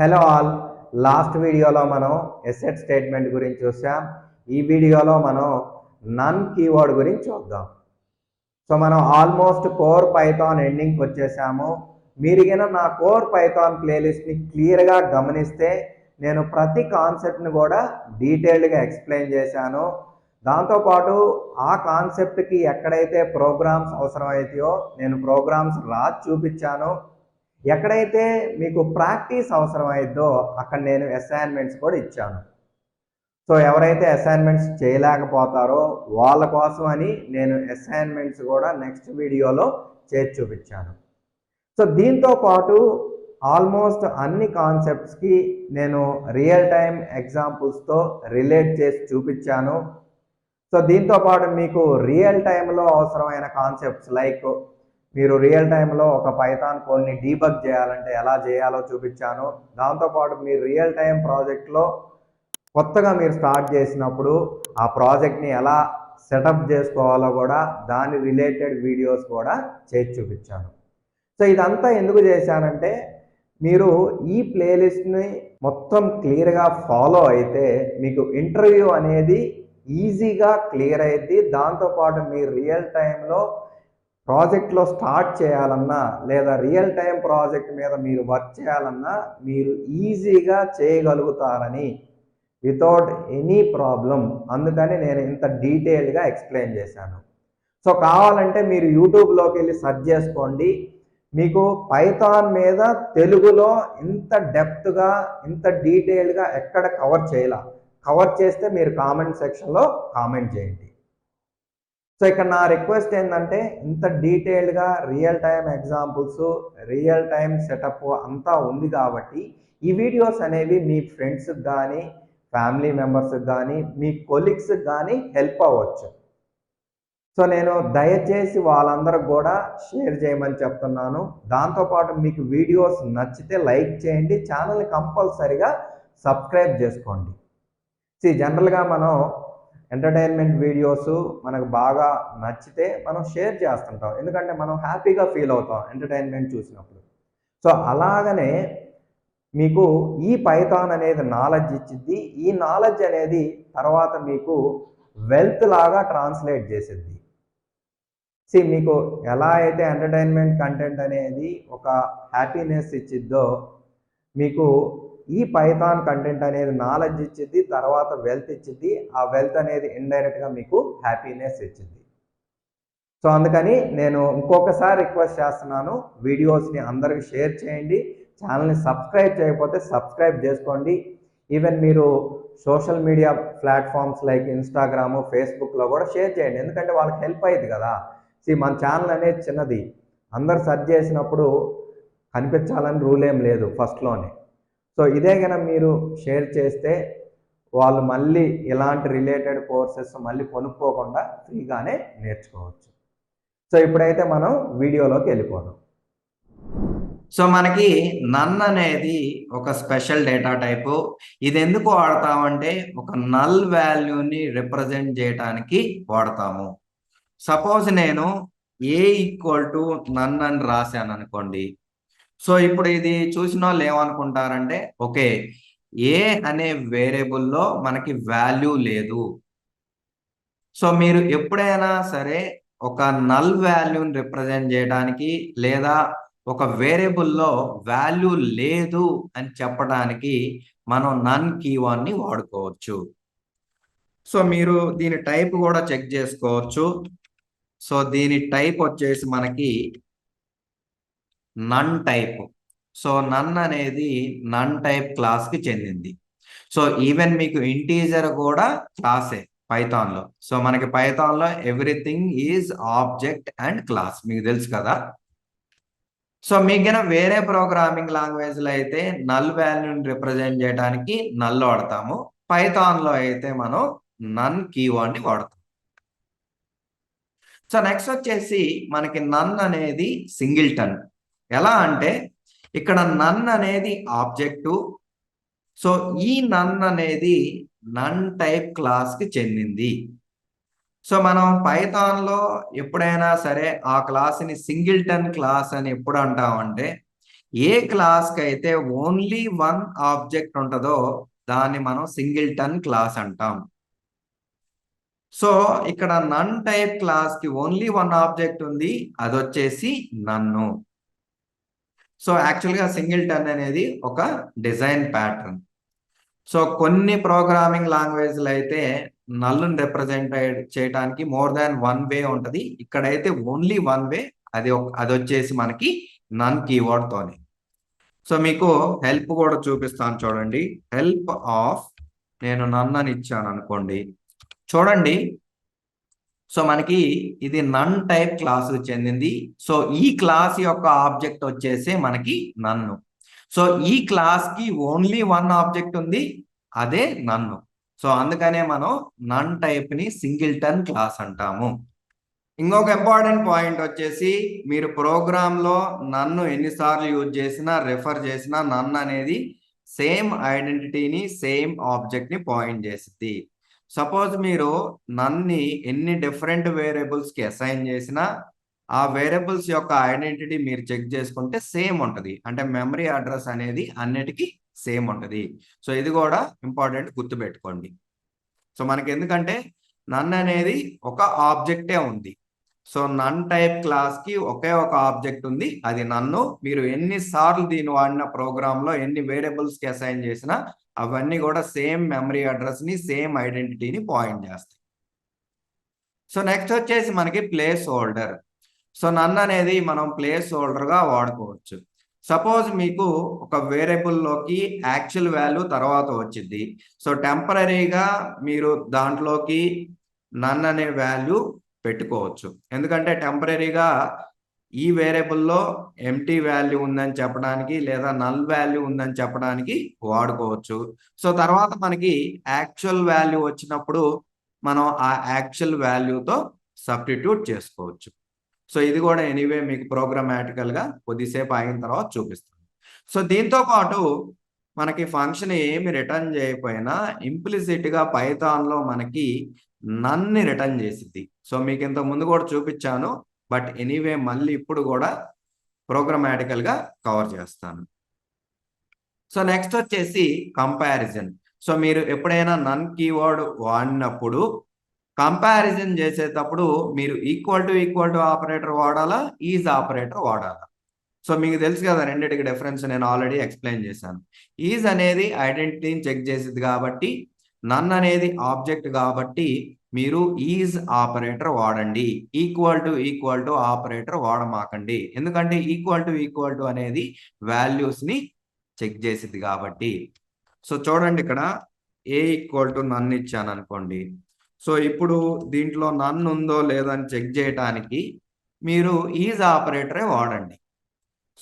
Hello all. Last వీడియోలో మనం asset statement గురించి చూసాం. ఈ వీడియోలో మనం నన్ కీవర్డ్ గురించి చూద్దాం. సో మనం ఆల్మోస్ట్ కోర్ పైథాన్ ఎండింగ్కి వచ్చేసాము. మీరు గిన నా కోర్ పైథాన్ ప్లేలిస్ట్ని క్లియర్గా గమనిస్తే నేను ప్రతి కాన్సెప్ట్ని కూడా డీటెయిల్డ్గా ఎక్స్ప్లెయిన్ చేశాను. దాంతోపాటు ఆ కాన్సెప్ట్కి ఎక్కడైతే ప్రోగ్రామ్స్ అవసరమైతాయో నేను ప్రోగ్రామ్స్ రాసి చూపించాను. ఎక్కడైతే మీకు ప్రాక్టీస్ అవసరమైద్దో అక్కడ నేను అసైన్మెంట్స్ కూడా ఇచ్చాను. సో ఎవరైతే అసైన్మెంట్స్ చేయలేకపోతారో వాళ్ళ కోసం అని నేను అసైన్మెంట్స్ కూడా నెక్స్ట్ వీడియోలో చేసి చూపించాను. సో దీంతో పాటు ఆల్మోస్ట్ అన్ని కాన్సెప్ట్స్కి నేను రియల్ టైం ఎగ్జాంపుల్స్తో రిలేట్ చేసి చూపించాను. సో దీంతో పాటు మీకు రియల్ టైంలో అవసరమైన కాన్సెప్ట్స్ లైక్ మీరు రియల్ టైంలో ఒక పైథాన్ కోడ్ని డీబగ్ చేయాలంటే ఎలా చేయాలో చూపించాను. దాంతోపాటు మీరు రియల్ టైం ప్రాజెక్ట్లో కొత్తగా మీరు స్టార్ట్ చేసినప్పుడు ఆ ప్రాజెక్ట్ని ఎలా సెటప్ చేసుకోవాలో కూడా దాని రిలేటెడ్ వీడియోస్ కూడా చేసి చూపించాను. సో ఇదంతా ఎందుకు చేశానంటే మీరు ఈ ప్లేలిస్ట్ని మొత్తం క్లియర్గా ఫాలో అయితే మీకు ఇంటర్వ్యూ అనేది ఈజీగా క్లియర్ అయ్యింది. దాంతోపాటు మీరు రియల్ టైంలో ప్రాజెక్ట్లో స్టార్ట్ చేయాలన్నా లేదా రియల్ టైం ప్రాజెక్ట్ మీద మీరు వర్క్ చేయాలన్నా మీరు ఈజీగా చేయగలుగుతారని వితౌట్ ఎనీ ప్రాబ్లం. అందుకని నేను ఇంత డీటెయిల్గా ఎక్స్ప్లెయిన్ చేశాను. సో కావాలంటే మీరు యూట్యూబ్లోకి వెళ్ళి సెర్చ్ చేసుకోండి. మీకు పైథాన్ మీద తెలుగులో ఇంత డెప్త్గా ఇంత డీటెయిల్గా ఎక్కడ కవర్ చేస్తే మీరు కామెంట్ సెక్షన్లో కామెంట్ చేయండి. సో ఇక్కడ నా రిక్వెస్ట్ ఏంటంటే ఇంత డీటెయిల్డ్గా real time examples real time setup అంతా ఉంది కాబట్టి ఈ వీడియోస్ అనేవి మీ ఫ్రెండ్స్కి కానీ ఫ్యామిలీ మెంబర్స్కి కానీ మీ కొలీగ్స్కి కానీ హెల్ప్ అవ్వచ్చు. సో నేను దయచేసి వాళ్ళందరికి కూడా షేర్ చేయమని చెప్తున్నాను. దాంతోపాటు మీకు వీడియోస్ నచ్చితే లైక్ చేయండి, ఛానల్ని కంపల్సరిగా సబ్స్క్రైబ్ చేసుకోండి. జనరల్గా మనం ఎంటర్టైన్మెంట్ వీడియోస్ మనకు బాగా నచ్చితే మనం షేర్ చేస్తుంటాం, ఎందుకంటే మనం హ్యాపీగా ఫీల్ అవుతాం ఎంటర్టైన్మెంట్ చూసినప్పుడు. సో అలాగనే మీకు ఈ పైథాన్ అనేది నాలెడ్జ్ ఇచ్చిద్ది. ఈ నాలెడ్జ్ అనేది తర్వాత మీకు వెల్త్ లాగా ట్రాన్స్లేట్ చేసిద్ది. మీకు ఎలా అయితే ఎంటర్టైన్మెంట్ కంటెంట్ అనేది ఒక హ్యాపీనెస్ ఇచ్చిద్దో మీకు ఈ పైథాన్ కంటెంట్ అనేది నాలెడ్జ్ ఇచ్చిద్ది, తర్వాత వెల్త్ ఇచ్చిద్ది. ఆ వెల్త్ అనేది ఇండైరెక్ట్గా మీకు హ్యాపీనెస్ ఇచ్చిద్ది. సో అందుకని నేను ఇంకొకసారి రిక్వెస్ట్ చేస్తున్నాను, వీడియోస్ని అందరికి షేర్ చేయండి. ఛానల్ని సబ్స్క్రైబ్ చేయకపోతే సబ్స్క్రైబ్ చేసుకోండి. ఈవెన్ మీరు social media platforms like Instagram ఫేస్బుక్లో కూడా షేర్ చేయండి, ఎందుకంటే వాళ్ళకి హెల్ప్ అయ్యింది కదా. మన ఛానల్ అనేది చిన్నది, అందరు సెర్చ్ చేసినప్పుడు కనిపించాలని రూల్ ఏం లేదు ఫస్ట్లోనే. సో ఇదే కనుక మీరు షేర్ చేస్తే వాళ్ళు మళ్ళీ ఇలాంటి రిలేటెడ్ కోర్సెస్ మళ్ళీ కొనుక్కోకుండా ఫ్రీగానే నేర్చుకోవచ్చు. సో ఇప్పుడైతే మనం వీడియోలోకి వెళ్ళిపోదాం. సో మనకి నన్ అనేది ఒక స్పెషల్ డేటా టైపు. ఇది ఎందుకు వాడతామంటే ఒక నల్ వాల్యూని రిప్రజెంట్ చేయడానికి వాడతాము. సపోజ్ నేను ఏ ఈక్వల్ టు నన్ అని రాశాను అనుకోండి. సో ఇప్పుడు ఇది చూసిన వాళ్ళు ఏమనుకుంటారంటే ఓకే, ఏ అనే వేరియబుల్లో మనకి వాల్యూ లేదు. సో మీరు ఎప్పుడైనా సరే ఒక నల్ వాల్యూని రిప్రజెంట్ చేయడానికి లేదా ఒక వేరియబుల్లో వాల్యూ లేదు అని చెప్పడానికి మనం నన్ కీవర్డ్ని వాడుకోవచ్చు. సో మీరు దీని టైప్ కూడా చెక్ చేసుకోవచ్చు. సో దీని టైప్ వచ్చేసి మనకి నన్ టైప్. సో నన్ అనేది నన్ టైప్ క్లాస్కి చెందింది. సో ఈవెన్ మీకు ఇంటీజర్ కూడా క్లాసే పైథాన్లో. సో మనకి పైథాన్లో everything is object and class, మీకు తెలుసు కదా. సో మీకు వేరే ప్రోగ్రామింగ్ లాంగ్వేజ్లో అయితే నల్ వాల్యూని రిప్రజెంట్ చేయడానికి నల్ వాడతాము. పైథాన్లో అయితే మనం నన్ కీవర్డ్ని వాడతాం. సో నెక్స్ట్ వచ్చేసి మనకి నన్ అనేది సింగిల్టన్. ఎలా అంటే ఇక్కడ నన్ అనేది ఆబ్జెక్టు. సో ఈ నన్ అనేది నన్ టైప్ క్లాస్కి చెందింది. సో మనం పైథాన్లో ఎప్పుడైనా సరే ఆ క్లాస్ని సింగిల్టన్ క్లాస్ అని ఎప్పుడు అంటామంటే ఏ క్లాస్కి అయితే ఓన్లీ వన్ ఆబ్జెక్ట్ ఉంటుందో దాన్ని మనం సింగిల్టన్ క్లాస్ అంటాం. సో ఇక్కడ నన్ టైప్ క్లాస్ కి ఓన్లీ వన్ ఆబ్జెక్ట్ ఉంది, అది వచ్చేసి నన్ను. సో యాక్చువల్గా సింగిల్టన్ అనేది ఒక డిజైన్ ప్యాటర్న్. సో కొన్ని ప్రోగ్రామింగ్ లాంగ్వేజ్లు అయితే నల్లుని రిప్రజెంట్ చేయడానికి మోర్ దాన్ వన్ వే ఉంటుంది. ఇక్కడైతే ఓన్లీ వన్ వే, అది వచ్చేసి మనకి నన్ కీవర్డ్ తోనే. సో మీకు హెల్ప్ కూడా చూపిస్తాను చూడండి. హెల్ప్ ఆఫ్ నేను నన్ అని ఇచ్చాను అనుకోండి, చూడండి. సో మనకి ఇది నన్ టైప్ క్లాస్ చెందింది. సో ఈ క్లాస్ యొక్క ఆబ్జెక్ట్ వచ్చేసి మనకి నన్ను. సో ఈ క్లాస్ కి ఓన్లీ వన్ ఆబ్జెక్ట్ ఉంది, అదే నన్ను. సో అందుకనే మనం నన్ టైప్ ని సింగిల్టన్ క్లాస్ అంటాము. ఇంకొక ఇంపార్టెంట్ పాయింట్ వచ్చేసి, మీరు ప్రోగ్రామ్ లో నన్ను ఎన్నిసార్లు యూజ్ చేసినా రెఫర్ చేసినా నన్ అనేది సేమ్ ఐడెంటిటీని సేమ్ ఆబ్జెక్ట్ ని పాయింట్ చేస్తుంది. సపోజ్ మీరు నన్ని ఎన్ని డిఫరెంట్ వేరియబుల్స్ కి అసైన్ చేసినా ఆ వేరియబుల్స్ యొక్క ఐడెంటిటీ మీరు చెక్ చేసుకుంటే సేమ్ ఉంటుంది. అంటే మెమరీ అడ్రస్ అనేది అన్నిటికీ సేమ్ ఉంటుంది. సో ఇది కూడా ఇంపార్టెంట్, గుర్తుపెట్టుకోండి. సో మనకి ఎందుకంటే నన్ అనేది ఒక ఆబ్జెక్టే ఉంది. సో నన్ టైప్ క్లాస్ కి ఒకే ఒక ఆబ్జెక్ట్ ఉంది, అది నన్ను. మీరు ఎన్నిసార్లు దీన్ని వాడిన ప్రోగ్రామ్ లో ఎన్ని వేరియబుల్స్ కి అసైన్ చేసినా అవన్నీ కూడా సేమ్ మెమరీ అడ్రస్ ని సేమ్ ఐడెంటిటీని పాయింట్ చేస్తాయి. సో నెక్స్ట్ వచ్చేసి మనకి ప్లేస్ హోల్డర్. సో నన్ అనేది మనం ప్లేస్ హోల్డర్ గా వాడుకోవచ్చు. సపోజ్ మీకు ఒక వేరియబుల్ లోకి యాక్చువల్ వాల్యూ తర్వాత వచ్చింది. సో టెంపరీగా మీరు దాంట్లోకి నన్ అనే వాల్యూ పెట్టుకోవచ్చు. ఎందుకంటే టెంపరీగా ఈ వేరియబుల్లో ఎంటీ వాల్యూ ఉందని చెప్పడానికి లేదా నల్ వాల్యూ ఉందని చెప్పడానికి వాడుకోవచ్చు. సో తర్వాత మనకి యాక్చువల్ వాల్యూ వచ్చినప్పుడు మనం ఆ యాక్చువల్ వాల్యూతో సబ్స్టిట్యూట్ చేసుకోవచ్చు. సో ఇది కూడా ఎనీవే మీకు ప్రోగ్రామాటికల్ గా కొద్దిసేపు అయిన తర్వాత చూపిస్తాను. సో దీంతో పాటు మనకి ఫంక్షన్ ఏమి రిటర్న్ చేయకపోయినా ఇంప్లిసిట్ గా పైథాన్ లో మనకి నన్ని రిటర్న్ చేసిద్ది. సో మీకు ఇంత ముందు కూడా చూపించాను, బట్ ఎనీవే మళ్ళీ ఇప్పుడు కూడా ప్రోగ్రామాటికల్ గా కవర్ చేస్తాను. సో నెక్స్ట్ వచ్చేసి కంపారిజన్. సో మీరు ఎప్పుడైనా నన్ కీవర్డ్ వాడినప్పుడు కంపారిజన్ చేసేటప్పుడు మీరు ఈక్వల్ టు ఆపరేటర్ వాడాలా, ఈజ్ ఆపరేటర్ వాడాలా? సో మీకు తెలుసు కదా రెండింటికి డిఫరెన్స్, నేను ఆల్రెడీ ఎక్స్ప్లెయిన్ చేశాను. ఈజ్ అనేది ఐడెంటిటీని చెక్ చేసేది కాబట్టి, నన్ అనేది ఆబ్జెక్ట్ కాబట్టి మీరు ఈజ్ ఆపరేటర్ వాడండి. ఈక్వల్ టు ఆపరేటర్ వాడమాకండి. ఎందుకంటే ఈక్వల్ టు అనేది వాల్యూస్ ని చెక్ చేసేది కాబట్టి. సో చూడండి, ఇక్కడ ఏ ఈక్వల్ టు నన్ ఇచ్చాను అనుకోండి. సో ఇప్పుడు దీంట్లో నన్ ఉందో లేదో అని చెక్ చేయడానికి మీరు ఈజ్ ఆపరేటరే వాడండి.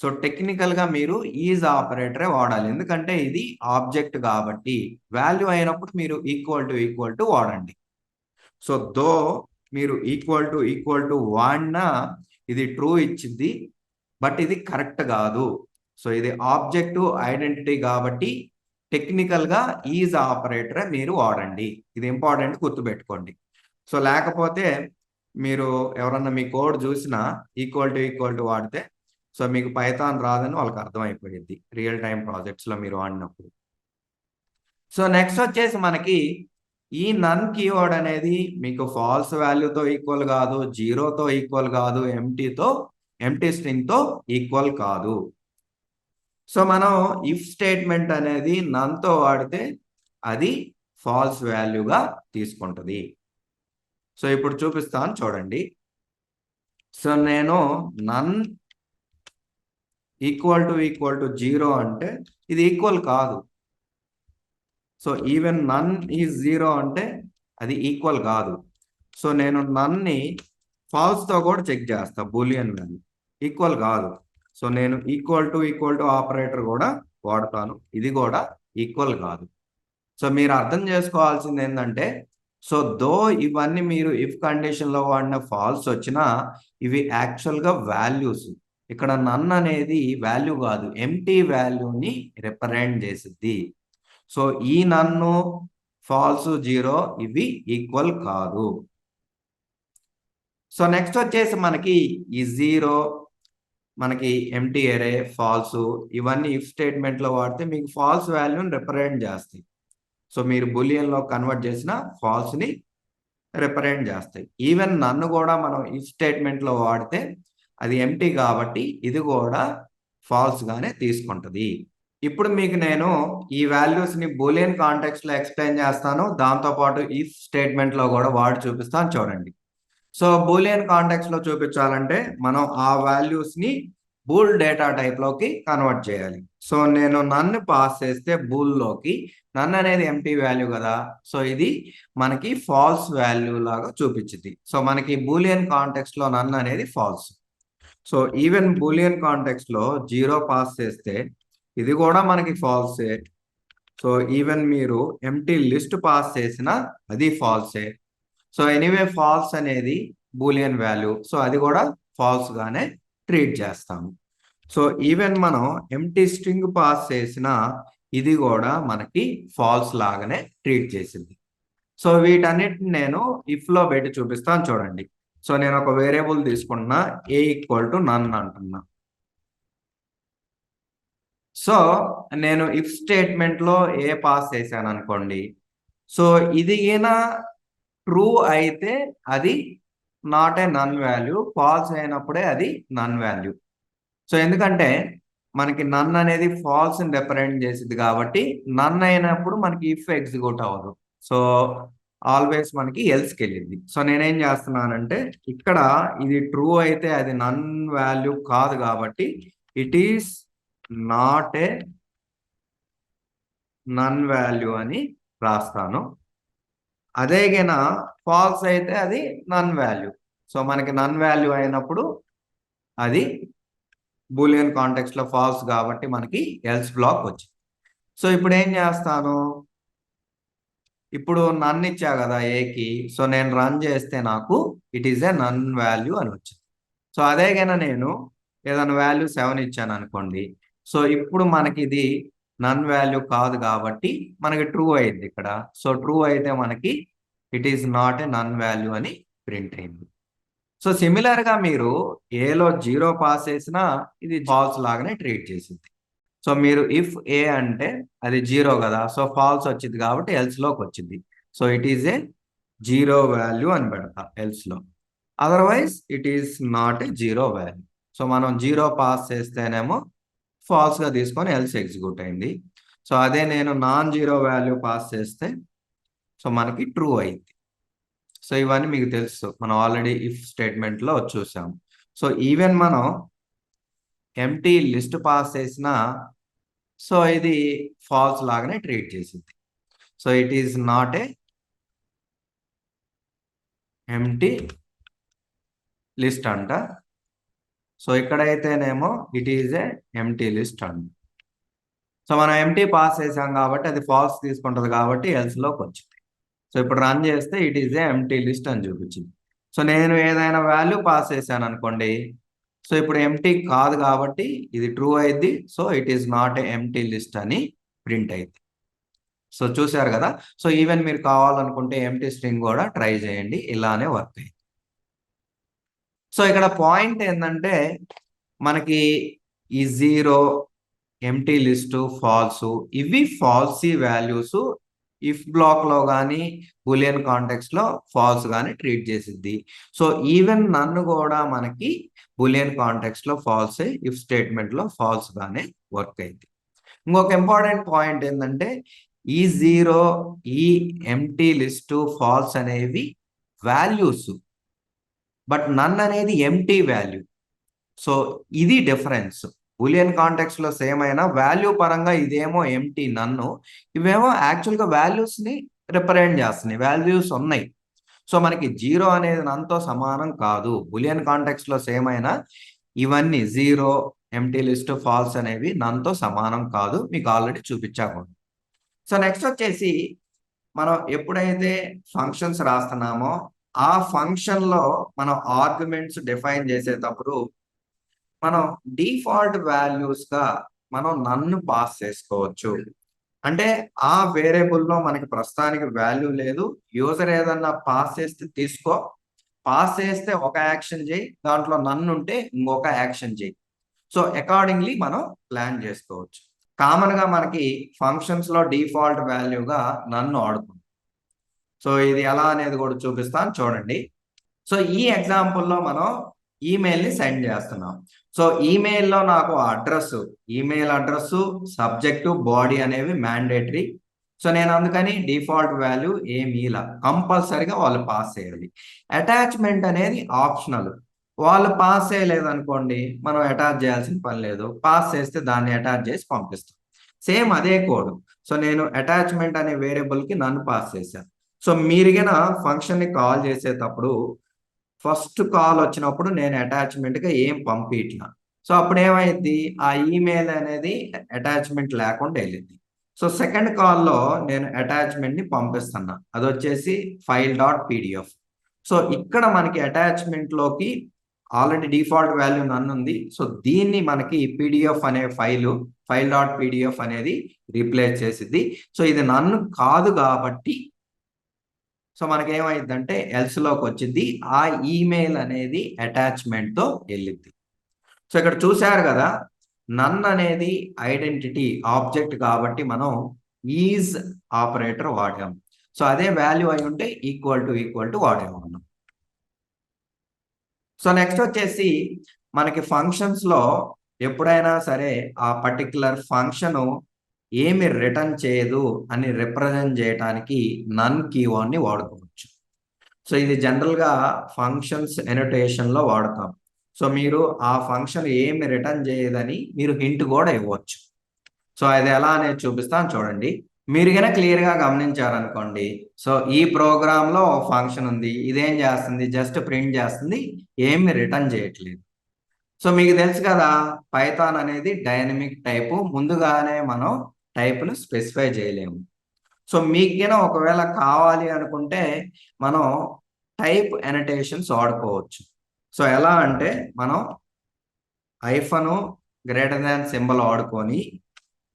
సో టెక్నికల్ గా మీరు ఈజ్ ఆపరేటరే వాడాలి, ఎందుకంటే ఇది ఆబ్జెక్ట్ కాబట్టి. వాల్యూ అయినప్పుడు మీరు ఈక్వల్ టు వాడండి. సో దో మీరు ఈక్వల్ టు వాడినా ఇది ట్రూ ఇచ్చింది, బట్ ఇది కరెక్ట్ కాదు. సో ఇది ఆబ్జెక్ట్ ఐడెంటిటీ కాబట్టి టెక్నికల్ గా ఈజ్ ఆపరేటరే మీరు వాడండి. ఇది ఇంపార్టెంట్, గుర్తుపెట్టుకోండి. సో లేకపోతే మీరు ఎవరన్నా మీ కోడ్ చూసినా ఈక్వల్ టు వాడితే సో మీకు పైథాన్ రాదని వాళ్ళకి అర్థమైపోయింది రియల్ టైం ప్రాజెక్ట్స్ లో మీరు వాడినప్పుడు. సో నెక్స్ట్ వచ్చేసి మనకి ఈ నన్ కీవర్డ్ అనేది మీకు ఫాల్స్ వాల్యూతో ఈక్వల్ కాదు, జీరోతో ఈక్వల్ కాదు, ఎంటీ స్ట్రింగ్ తో ఈక్వల్ కాదు. సో మనం ఇఫ్ స్టేట్మెంట్ అనేది నన్ తో వాడితే అది ఫాల్స్ వాల్యూగా తీసుకుంటుంది. సో ఇప్పుడు చూపిస్తాను చూడండి. సో నేను నన్ ఈక్వల్ టు జీరో అంటే ఇది ఈక్వల్ కాదు. So even NaN is zero అంటే అది ఈక్వల్ కాదు. సో నేను నన్ని ఫాల్స్ తో కూడా చెక్ చేస్తా, బూలియన్ వాల్యూ ఈక్వల్ కాదు. సో నేను ఈక్వల్ టు ఆపరేటర్ కూడా వాడతాను, ఇది కూడా ఈక్వల్ కాదు. సో మీరు అర్థం చేసుకోవాల్సింది ఏంటంటే, సో దో ఇవన్నీ మీరు ఇఫ్ కండిషన్ లో వాడిన ఫాల్స్ వచ్చినా ఇవి యాక్చువల్ గా వాల్యూస్. ఇక్కడ నన్ అనేది వాల్యూ కాదు, ఎంటీ వాల్యూని రిప్రజెంట్ చేసిద్ది. సో ఈ నన్ను ఫాల్స్ జీరో ఇవి ఈక్వల్ కాదు. సో నెక్స్ట్ వచ్చేసి మనకి ఈ జీరో మనకి ఎంటీ అరే, ఫాల్స్ ఇవన్నీ ఇఫ్ స్టేట్మెంట్ లో వాడితే మీకు ఫాల్స్ వాల్యూని రిప్రజెంట్ చేస్తాయి. సో మీరు బూలియన్ లో కన్వర్ట్ చేసిన ఫాల్స్ ని రిప్రజెంట్ చేస్తాయి. ఈవెన్ నన్ను కూడా మనం ఇఫ్ స్టేట్మెంట్ లో వాడితే అది ఎంటీ కాబట్టి ఇది కూడా ఫాల్స్ గానే తీసుకుంటది. ఇప్పుడు మీకు నేను ఈ వాల్యూస్ ని బూలియన్ కాంటెక్స్ట్ లో ఎక్స్ప్లెయిన్ చేస్తాను. దాంతో పాటు ఇఫ్ స్టేట్మెంట్ లో కూడా వాడి చూపిస్తాను చూడండి. సో బూలియన్ కాంటెక్స్ట్ లో చూపించాలంటే మనం ఆ వాల్యూస్ ని బూల్ డేటా టైప్ లోకి కన్వర్ట్ చేయాలి. సో నేను నన్ను పాస్ చేస్తే బూల్ లోకి, నన్ అనేది ఎంటీ వాల్యూ కదా, సో ఇది మనకి ఫాల్స్ వాల్యూ లాగా చూపించింది. సో మనకి బూలియన్ కాంటెక్స్ట్ లో నన్ అనేది false. So even Boolean context లో 0 పాస్ చేస్తే ఇది కూడా మనకి ఫాల్సే. సో ఈవెన్ మీరు ఎంటీ లిస్ట్ పాస్ చేసినా అది ఫాల్సే. సో ఎనీవే ఫాల్స్ అనేది బూలియన్ వాల్యూ, సో అది కూడా ఫాల్స్ గానే ట్రీట్ చేస్తాము. సో ఈవెన్ మనం ఎంటీ స్ట్రింగ్ పాస్ చేసిన ఇది కూడా మనకి ఫాల్స్ లాగానే ట్రీట్ చేసింది. సో వీటన్నిటిని నేను ఇఫ్ లో పెట్టి చూపిస్తాను చూడండి. సో నేను ఒక వేరియబుల్ తీసుకుంటున్నా, ఏ ఈక్వల్ టు నన్ అంటున్నా. సో నేను ఇఫ్ స్టేట్మెంట్ లో ఏ పాస్ చేశాను అనుకోండి. సో ఇది ట్రూ అయితే అది not a none value, false అయినప్పుడే అది నన్ వాల్యూ. సో ఎందుకంటే మనకి నన్ అనేది ఫాల్స్ ని రిప్రజెంట్ చేసింది కాబట్టి నన్ అయినప్పుడు మనకి ఇఫ్ ఎగ్జిక్యూట్ అవ్వదు. సో ఆల్వేస్ మనకి ఎల్స్కి వెళ్ళింది. సో నేనేం చేస్తున్నానంటే ఇక్కడ ఇది ట్రూ అయితే అది నన్ వాల్యూ కాదు కాబట్టి it is not a none value అని రాస్తాను. అదే గిన ఫాల్స్ అయితే అది నన్ వాల్యూ. సో మనకి నన్ వాల్యూ అయినప్పుడు అది బూలియన్ కాంటెక్స్ట్ లో ఫాల్స్ కాబట్టి మనకి ఎల్స్ బ్లాక్ వచ్చింది. సో ఇప్పుడు ఏం చేస్తాను, ఇప్పుడు నన్ ఇచ్చా కదా ఏకి, సో నేను రన్ చేస్తే నాకు it is a none value అని వచ్చింది. సో అదే గిన నేను ఏదైనా వాల్యూ 7 ఇచ్చాను అనుకోండి. సో ఇప్పుడు మనకి ఇది నన్ వాల్యూ కాదు కాబట్టి మనకి ట్రూ అయింది ఇక్కడ. సో ట్రూ అయితే మనకి it is not a none value అని ప్రింట్ అయింది. సో సిమిలర్ గా మీరు ఏలో 0 పాస్ చేసినా ఇది ఫాల్స్ లాగానే ట్రీట్ చేసింది. సో మీరు ఇఫ్ ఏ అంటే అది 0 కదా, సో ఫాల్స్ వచ్చింది కాబట్టి ఎల్స్ లోకి వచ్చింది. So it is A 0 value అని పెడతా ఎల్స్ లో. Otherwise it is not A 0 value. So మనం 0 పాస్ చేస్తేనేమో ఫాల్స్ గా తీసుకొని ఎల్స్ ఎగ్జిక్యూట్ అయింది. సో అదే నేను నాన్ 0 వాల్యూ పాస్ చేస్తే సో మనకి ట్రూ అయింది. సో ఇవన్నీ మీకు తెలుసు, మనం ఆల్రెడీ ఇఫ్ స్టేట్మెంట్ లో చూసాం. సో ఈవెన్ మనం ఎంటీ లిస్ట్ పాస్ చేసినా సో ఇది ఫాల్స్ లాగానే ట్రీట్ చేసింది. So it is not a empty list అంట. సో ఇక్కడైతేనేమో it is a empty list అంట. సో మనం ఎంటీ పాస్ చేసాం కాబట్టి అది ఫాల్స్ తీసుకుంటది కాబట్టి ఎల్స్ లోకి వచ్చింది. సో ఇప్పుడు రన్ చేస్తే it is a empty list అని చూపించింది. సో నేను ఏదైనా వాల్యూ పాస్ చేశాను అనుకోండి, సో ఇప్పుడు ఎంటీ కాదు కాబట్టి ఇది ట్రూ అయింది. So it is not a empty list అని ప్రింట్ అయింది. సో చూసారు కదా. సో ఈవెన్ మీరు కావాలనుకుంటే ఎంటీ స్ట్రింగ్ కూడా ట్రై చేయండి, ఇలానే వర్క్ అయింది. సో ఇక్కడ పాయింట్ ఏంటంటే మనకి ఈ 0, ఎంటీ లిస్ట్, ఫాల్స్ ఇవి ఫాల్సీ వాల్యూస్ ఇఫ్ బ్లాక్ లో కానీ బూలియన్ కాంటెక్స్ట్ లో ఫాల్స్ గానీ ట్రీట్ చేసిద్ది. సో ఈవెన్ నన్ను కూడా మనకి బూలియన్ కాంటెక్స్ట్ లో ఫాల్స్, ఇఫ్ స్టేట్మెంట్ లో ఫాల్స్ గానే వర్క్ అయింది. ఇంకొక ఇంపార్టెంట్ పాయింట్ ఏంటంటే ఈ 0, ఈ ఎంటీ లిస్ట్, ఫాల్స్ అనేవి వాల్యూస్, బట్ నన్ అనేది ఎంటీ వాల్యూ. సో ఇది డిఫరెన్స్. బూలియన్ కాంటెక్స్ట్ లో సేమ్ అయినా వాల్యూ పరంగా ఇదేమో ఎంటీ నన్ను, ఇవేమో యాక్చువల్ గా వాల్యూస్ ని రిప్రజెంట్ చేస్తున్నాయి, వాల్యూస్ ఉన్నాయి. సో మనకి 0 అనేది నన్తో సమానం కాదు. బూలియన్ కాంటెక్స్ట్ లో సేమ్ అయినా ఇవన్నీ 0, ఎంటీ లిస్ట్, ఫాల్స్ అనేవి నన్తో సమానం కాదు, మీకు ఆల్రెడీ చూపించాము. సో నెక్స్ట్ వచ్చేసి మనం ఎప్పుడైతే ఫంక్షన్స్ రాస్తున్నామో ఆ ఫంక్షన్ లో మనం ఆర్గ్యుమెంట్స్ డిఫైన్ చేసేటప్పుడు మనం డిఫాల్ట్ వాల్యూస్ గా మనం నన్ను పాస్ చేసుకోవచ్చు. అంటే ఆ వేరియబుల్ లో మనకి ప్రస్తుతానికి వాల్యూ లేదు, యూజర్ ఏదన్నా పాస్ చేస్తే తీసుకో, పాస్ చేస్తే ఒక యాక్షన్ చేయి, దాంట్లో నన్ను ఉంటే ఇంకొక యాక్షన్ చేయి. సో అకార్డింగ్లీ మనం ప్లాన్ చేసుకోవచ్చు. కామన్ గా మనకి ఫంక్షన్స్ లో డిఫాల్ట్ వాల్యూగా నన్ను వాడుకుంటాం. సో ఇది ఎలా అనేది కూడా చూపిస్తాను చూడండి. సో ఈ ఎగ్జాంపుల్లో మనం ఈమెయిల్ని సెండ్ చేస్తున్నాం. సో ఈమెయిల్లో నాకు ఈమెయిల్ అడ్రస్, సబ్జెక్టు, బాడీ అనేవి మ్యాండేటరీ. సో నేను అందుకని డిఫాల్ట్ వాల్యూ ఏమి ఇలా కంపల్సరీగా వాళ్ళు పాస్ చేయాలి. అటాచ్మెంట్ అనేది ఆప్షనల్. వాళ్ళు పాస్ చేయలేదనుకోండి, మనం అటాచ్ చేయాల్సిన పని లేదు. పాస్ చేస్తే దాన్ని అటాచ్ చేసి పంపిస్తాం. సేమ్ అదే కోడ్. సో నేను అటాచ్మెంట్ అనే వేరియబుల్కి నన్ను పాస్ చేశాను. సో మీరుగిన ఫంక్షన్ని కాల్ చేసేటప్పుడు ఫస్ట్ కాల్ వచ్చినప్పుడు నేను అటాచ్మెంట్గా ఏం పంపించిన. సో అప్పుడు ఏమైంది, ఆ ఈమెయిల్ అనేది అటాచ్మెంట్ లేకుండా వెళ్ళింది. సో సెకండ్ కాల్లో నేను అటాచ్మెంట్ని పంపిస్తున్నా, అది వచ్చేసి file.pdf. సో ఇక్కడ మనకి అటాచ్మెంట్లోకి ఆల్రెడీ డిఫాల్ట్ వాల్యూ నన్ను ఉంది. సో దీన్ని మనకి పీడిఎఫ్ అనే file.pdf అనేది రీప్లేస్ చేసిద్ది. సో ఇది నన్ను కాదు కాబట్టి సో మనకి ఏమైందంటే ఎల్స్లోకి వచ్చింది, ఆ ఈమెయిల్ అనేది అటాచ్మెంట్ తో వెళ్ళింది. సో ఇక్కడ చూశారు కదా, నన్ అనేది ఐడెంటిటీ ఆబ్జెక్ట్ కాబట్టి మనం ఈజ్ ఆపరేటర్ వాడాం. సో అదే వాల్యూ అయి ఉంటే ఈక్వల్ టు వాడాము మనం. సో నెక్స్ట్ వచ్చేసి మనకి ఫంక్షన్స్ లో ఎప్పుడైనా సరే ఆ పర్టికులర్ ఫంక్షన్ ఏమి రిటర్న్ చేయదు అని రిప్రజెంట్ చేయడానికి నన్ కీవర్డ్ ని వాడుకోవచ్చు. సో ఇది జనరల్ గా ఫంక్షన్స్ ఎనోటేషన్ లో వాడతాం. సో మీరు ఆ ఫంక్షన్ ఏమి రిటర్న్ చేయదని మీరు హింట్ కూడా ఇవ్వచ్చు. సో అది ఎలా అనేది చూపిస్తాను చూడండి. మీరు కనుక క్లియర్ గా గమనించారనుకోండి, సో ఈ ప్రోగ్రామ్ లో ఫంక్షన్ ఉంది, ఇదేం చేస్తుంది, జస్ట్ ప్రింట్ చేస్తుంది, ఏమి రిటర్న్ చేయట్లేదు. సో మీకు తెలుసు కదా, పైథాన్ అనేది డైనమిక్ టైపు, ముందుగానే మనం టైప్ను స్పెసిఫై చేయలేము. సో మీకు ఒకవేళ కావాలి అనుకుంటే మనం టైప్ ఎనటేషన్స్ వాడుకోవచ్చు. సో ఎలా అంటే మనం ఐఫను గ్రేటర్ దాన్ సింబల్ వాడుకొని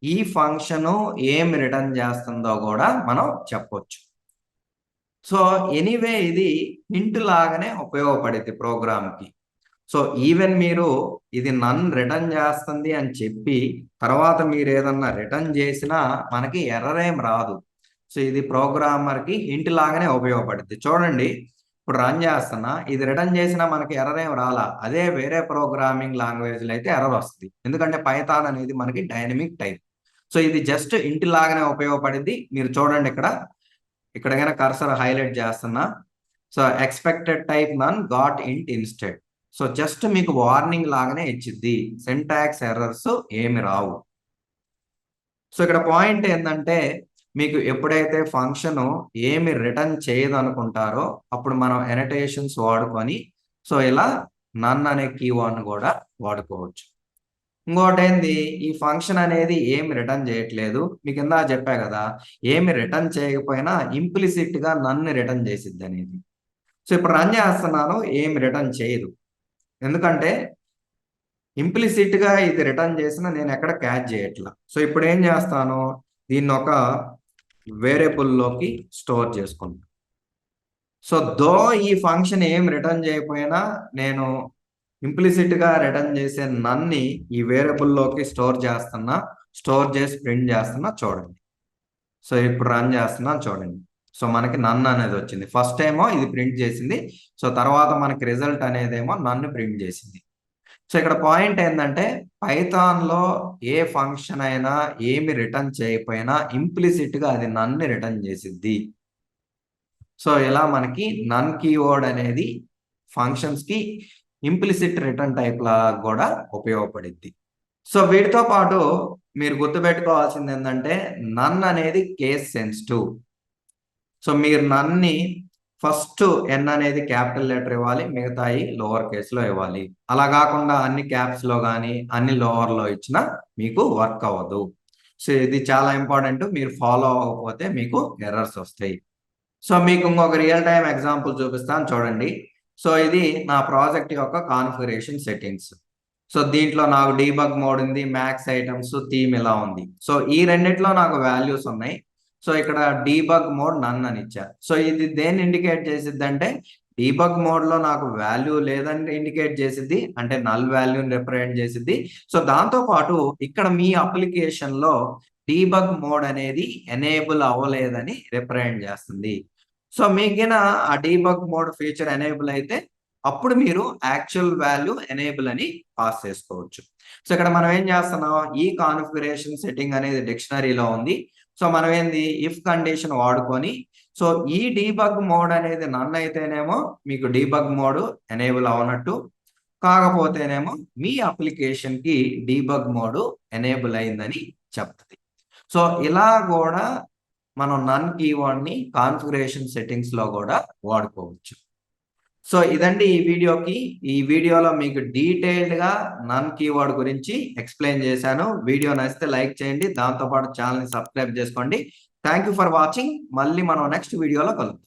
ఈ ఫంక్షన్ ఏం రిటర్న్ చేస్తుందో కూడా మనం చెప్పొచ్చు. సో ఎనీవే ఇది హింట్ లాగానే ఉపయోగపడింది ప్రోగ్రామ్కి. సో ఈవెన్ మీరు ఇది నన్ రిటర్న్ చేస్తుంది అని చెప్పి తర్వాత మీరు ఏదన్నా రిటర్న్ చేసినా మనకి ఎర్రర్ ఏం రాదు. సో ఇది ప్రోగ్రామర్కి హింట్ లాగానే ఉపయోగపడుతుంది. చూడండి, ఇప్పుడు రన్ చేస్తున్నా, ఇది రిటర్న్ చేసినా మనకి ఎర్రర్ ఏం రాలా. అదే వేరే ప్రోగ్రామింగ్ లాంగ్వేజ్లో అయితే ఎర్రర్ వస్తుంది, ఎందుకంటే పైథాన్ అనేది మనకి డైనమిక్ టైప్. సో ఇది జస్ట్ ఇంటి లాగానే ఉపయోగపడింది. మీరు చూడండి, ఇక్కడ కనుక కర్సర్ హైలైట్ చేస్తున్నా, సో ఎక్స్పెక్టెడ్ టైప్ నన్ గాట్ ఇంట్ ఇన్స్టెడ్. సో జస్ట్ మీకు వార్నింగ్ లాగానే ఇచ్చిద్ది, సింటాక్స్ ఎర్రర్స్ ఏమి రావు. సో ఇక్కడ పాయింట్ ఏంటంటే, మీకు ఎప్పుడైతే ఫంక్షన్ ఏమి రిటర్న్ చేయదు అనుకుంటారో అప్పుడు మనం ఎనటేషన్స్ వాడుకొని సో ఇలా నన్ అనే కీవర్డ్ కూడా వాడుకోవచ్చు. ఇంకోటి ఏంది, ఈ ఫంక్షన్ అనేది ఏమి రిటర్న్ చేయట్లేదు, మీకు ఇందా చెప్పా కదా, ఏమి రిటర్న్ చేయకపోయినా ఇంప్లిసిట్ గా నన్ను రిటర్న్ చేసిద్ది అనేది. సో ఇప్పుడు రన్ చేస్తున్నాను, ఏమి రిటర్న్ చేయదు, ఎందుకంటే ఇంప్లిసిట్ గా ఇది రిటర్న్ చేసినా నేను ఎక్కడ క్యాచ్ చేయట్లా. సో ఇప్పుడు ఏం చేస్తాను, దీన్ని ఒక వేరియబుల్లోకి స్టోర్ చేసుకుంటాను. సో ఈ ఫంక్షన్ ఏం రిటర్న్ చేయకపోయినా నేను ఇంప్లిసిట్ గా రిటర్న్ చేసే నన్ని ఈ వేరియబుల్లోకి స్టోర్ చేసి ప్రింట్ చేస్తున్నా చూడండి. సో ఇప్పుడు రన్ చేస్తున్నా చూడండి. సో మనకి నన్ అనేది వచ్చింది. ఫస్ట్ ఏమో ఇది ప్రింట్ చేసింది, సో తర్వాత మనకి రిజల్ట్ అనేదేమో నన్ను ప్రింట్ చేసింది. సో ఇక్కడ పాయింట్ ఏంటంటే, పైథాన్లో ఏ ఫంక్షన్ అయినా ఏమి రిటర్న్ చేయకపోయినా ఇంప్లిసిట్ గా అది నన్ను రిటర్న్ చేసిద్ది. సో ఇలా మనకి నన్ కీవర్డ్ అనేది ఫంక్షన్స్ కి ఇంప్లిసిట్ రిటర్న్ టైప్ లా కూడా ఉపయోగపడింది. సో వీటితో పాటు మీరు గుర్తుపెట్టుకోవాల్సింది ఏంటంటే, నన్ అనేది కేస్ సెన్సిటివ్. సో మీరు నన్ని ఫస్ట్ ఎన్ అనేది క్యాపిటల్ లెటర్ ఇవ్వాలి, మిగతాయి లోవర్ కేసులో ఇవ్వాలి. అలా కాకుండా అన్ని క్యాప్స్ లో కానీ అన్ని లోవర్ లో ఇచ్చినా మీకు వర్క్ అవ్వదు. సో ఇది చాలా ఇంపార్టెంట్, మీరు ఫాలో అవ్వకపోతే మీకు ఎర్రర్స్ వస్తాయి. సో మీకు ఇంకొక రియల్ టైం ఎగ్జాంపుల్ చూపిస్తాను చూడండి. సో ఇది నా ప్రాజెక్ట్ యొక్క కాన్ఫిగరేషన్ సెట్టింగ్స్. సో దీంట్లో నాకు డీబగ్ మోడ్ ఉంది, మ్యాక్స్ ఐటమ్స్, థీమ్ ఇలా ఉంది. సో ఈ రెండిట్లో నాకు వాల్యూస్ ఉన్నాయి. సో ఇక్కడ డీబగ్ మోడ్ నన్ అని ఇచ్చారు. సో ఇది దేన్ని ఇండికేట్ చేసిద్ది అంటే, డీబగ్ మోడ్ లో నాకు వాల్యూ లేదని ఇండికేట్ చేసిద్ది, అంటే నల్ వాల్యూని రిప్రజెంట్ చేసిద్ది. సో దాంతో పాటు ఇక్కడ మీ అప్లికేషన్ లో డీబగ్ మోడ్ అనేది ఎనేబుల్ అవ్వలేదని రిప్రజెంట్ చేస్తుంది. సో మీకిన ఆ డీబగ్ మోడ్ ఫీచర్ ఎనేబుల్ అయితే అప్పుడు మీరు యాక్చువల్ వాల్యూ ఎనేబుల్ అని పాస్ చేసుకోవచ్చు. సో ఇక్కడ మనం ఏం చేస్తున్నాం, ఈ కాన్ఫిగరేషన్ సెట్టింగ్ అనేది డిక్షనరీలో ఉంది. సో మనం ఏంది ఇఫ్ కండిషన్ వాడుకొని, సో ఈ డీబగ్ మోడ్ అనేది నన్ అయితేనేమో మీకు డీబగ్ మోడ్ ఎనేబుల్ అవనట్టు, కాకపోతేనేమో మీ అప్లికేషన్ కి డీబగ్ మోడ్ ఎనేబుల్ అయిందని చెప్తుంది. సో ఇలా కూడా మనం నన్ కీవర్డ్ ని కాన్ఫిగరేషన్ సెట్టింగ్స్ లో కూడా వాడుకోవచ్చు. సో ఇదండి ఈ వీడియోలో మీకు డీటెయిల్డ్ గా నన్ కీవర్డ్ గురించి ఎక్స్ప్లెయిన్ చేశాను. వీడియో నచ్చితే లైక్ చేయండి, దాంతో పాటు ఛానల్ ని సబ్స్క్రైబ్ చేసుకోండి. Thank you for watching. మళ్ళీ మనం నెక్స్ట్ వీడియోలో కలుద్దాం.